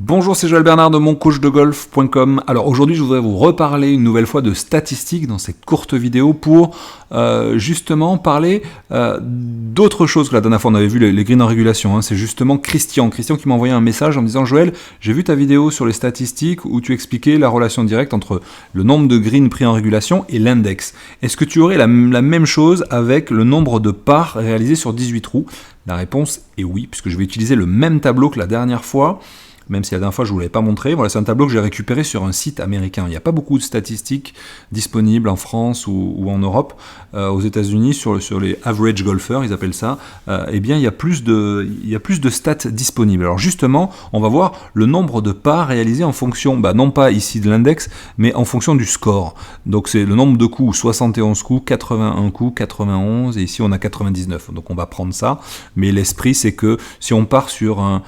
Bonjour, c'est Joël Bernard de moncoachdegolf.com. Alors aujourd'hui, je voudrais vous reparler une nouvelle fois de statistiques dans cette courte vidéo pour justement parler d'autre chose que la dernière fois. On avait vu les greens en régulation. Hein. C'est justement Christian qui m'a envoyé un message en me disant « Joël, j'ai vu ta vidéo sur les statistiques où tu expliquais la relation directe entre le nombre de greens pris en régulation et l'index. Est-ce que tu aurais la même chose avec le nombre de parts réalisés sur 18 trous ?» La réponse est oui, puisque je vais utiliser le même tableau que la dernière fois. Même si la dernière fois je ne vous l'avais pas montré. Voilà, c'est un tableau que j'ai récupéré sur un site américain. Il n'y a pas beaucoup de statistiques disponibles en France ou en Europe. Aux États-Unis, sur les average golfers, ils appellent ça, eh bien, il y a plus de stats disponibles. Alors justement, on va voir le nombre de parts réalisées en fonction, non pas ici de l'index, mais en fonction du score. Donc c'est le nombre de coups, 71 coups, 81 coups, 91, et ici on a 99. Donc on va prendre ça. Mais l'esprit, c'est que si on part sur un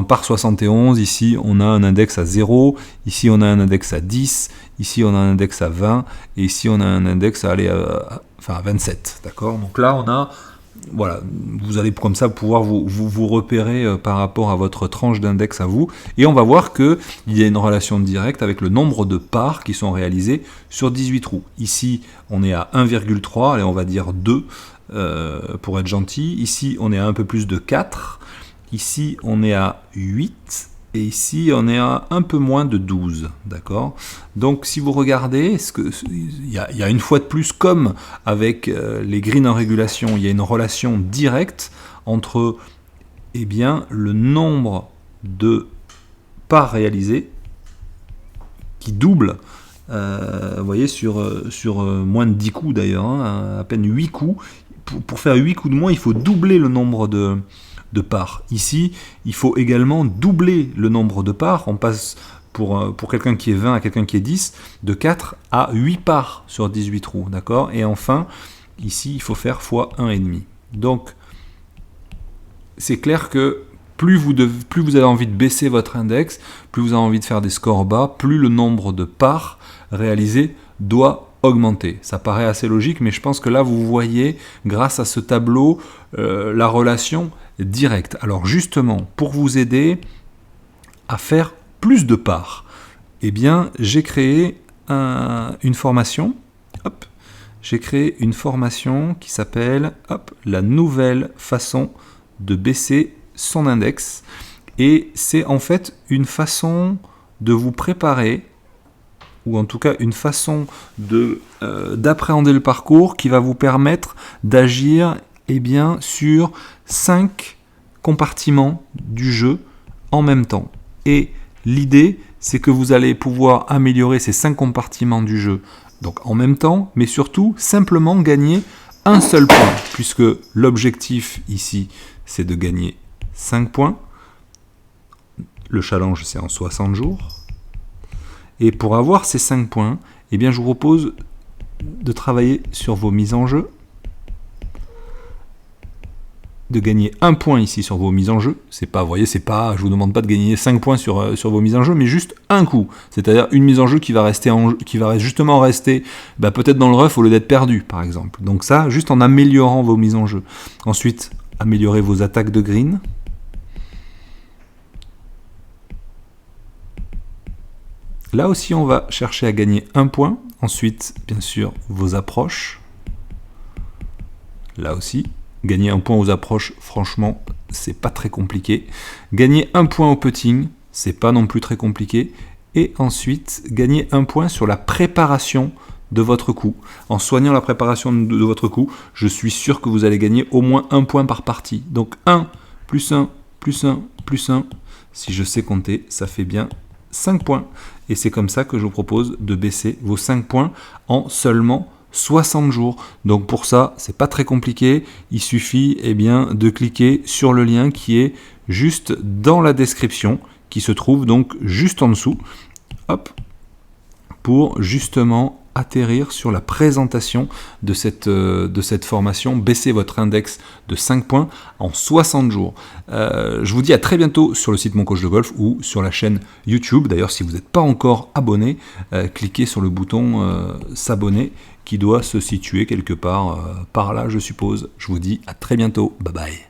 par 71, ici on a un index à 0, ici on a un index à 10, ici on a un index à 20, et ici on a un index à 27, d'accord. Donc là on a, voilà, vous allez comme ça pouvoir vous repérer par rapport à votre tranche d'index à vous, et on va voir qu'il y a une relation directe avec le nombre de parts qui sont réalisées sur 18 trous. Ici on est à 1,3, allez on va dire 2 pour être gentil, ici on est à un peu plus de 4, ici on est à 8, et ici, on est à un peu moins de 12, d'accord. Donc, si vous regardez, il y a une fois de plus, comme avec les greens en régulation, il y a une relation directe entre le nombre de parts réalisées qui double, vous voyez, sur moins de 10 coups d'ailleurs, hein, à peine 8 coups. Pour faire 8 coups de moins, il faut doubler le nombre de parts. Ici, il faut également doubler le nombre de parts. On passe pour quelqu'un qui est 20 à quelqu'un qui est 10, de 4 à 8 parts sur 18 trous, d'accord. Et enfin, ici, il faut faire fois 1,5. Donc, c'est clair que plus vous avez envie de baisser votre index, plus vous avez envie de faire des scores bas, plus le nombre de parts réalisées doit augmenter. Ça paraît assez logique, mais je pense que là, vous voyez, grâce à ce tableau, la relation directe. Alors justement, pour vous aider à faire plus de parts, eh bien, j'ai créé une formation. J'ai créé une formation qui s'appelle la nouvelle façon de baisser son index. Et c'est en fait une façon de vous préparer, ou en tout cas une façon d'appréhender le parcours qui va vous permettre d'agir sur 5 compartiments du jeu en même temps. Et l'idée, c'est que vous allez pouvoir améliorer ces 5 compartiments du jeu donc en même temps, mais surtout simplement gagner un seul point, puisque l'objectif ici, c'est de gagner 5 points. Le challenge, c'est en 60 jours. Et pour avoir ces 5 points, je vous propose de travailler sur vos mises en jeu, de gagner 1 point ici sur vos mises en jeu. Je ne vous demande pas de gagner 5 points sur vos mises en jeu, mais juste un coup. C'est-à-dire une mise en jeu qui va justement rester peut-être dans le rough au lieu d'être perdue, par exemple. Donc ça, juste en améliorant vos mises en jeu. Ensuite, améliorer vos attaques de green. Là aussi, on va chercher à gagner 1 point. Ensuite, bien sûr, vos approches. Là aussi, gagner 1 point aux approches, franchement, c'est pas très compliqué. Gagner 1 point au putting, c'est pas non plus très compliqué. Et ensuite, gagner 1 point sur la préparation de votre coup. En soignant la préparation de votre coup, je suis sûr que vous allez gagner au moins 1 point par partie. Donc 1, plus 1, plus 1, plus 1. Si je sais compter, ça fait bien 5 points. Et c'est comme ça que je vous propose de baisser vos 5 points en seulement 60 jours. Donc pour ça, c'est pas très compliqué. Il suffit de cliquer sur le lien qui est juste dans la description, qui se trouve donc juste en dessous, pour justement atterrir sur la présentation de cette formation, baisser votre index de 5 points en 60 jours. Je vous dis à très bientôt sur le site Mon Coach de Golf ou sur la chaîne YouTube. D'ailleurs, si vous n'êtes pas encore abonné, cliquez sur le bouton s'abonner qui doit se situer quelque part par là, je suppose. Je vous dis à très bientôt. Bye bye.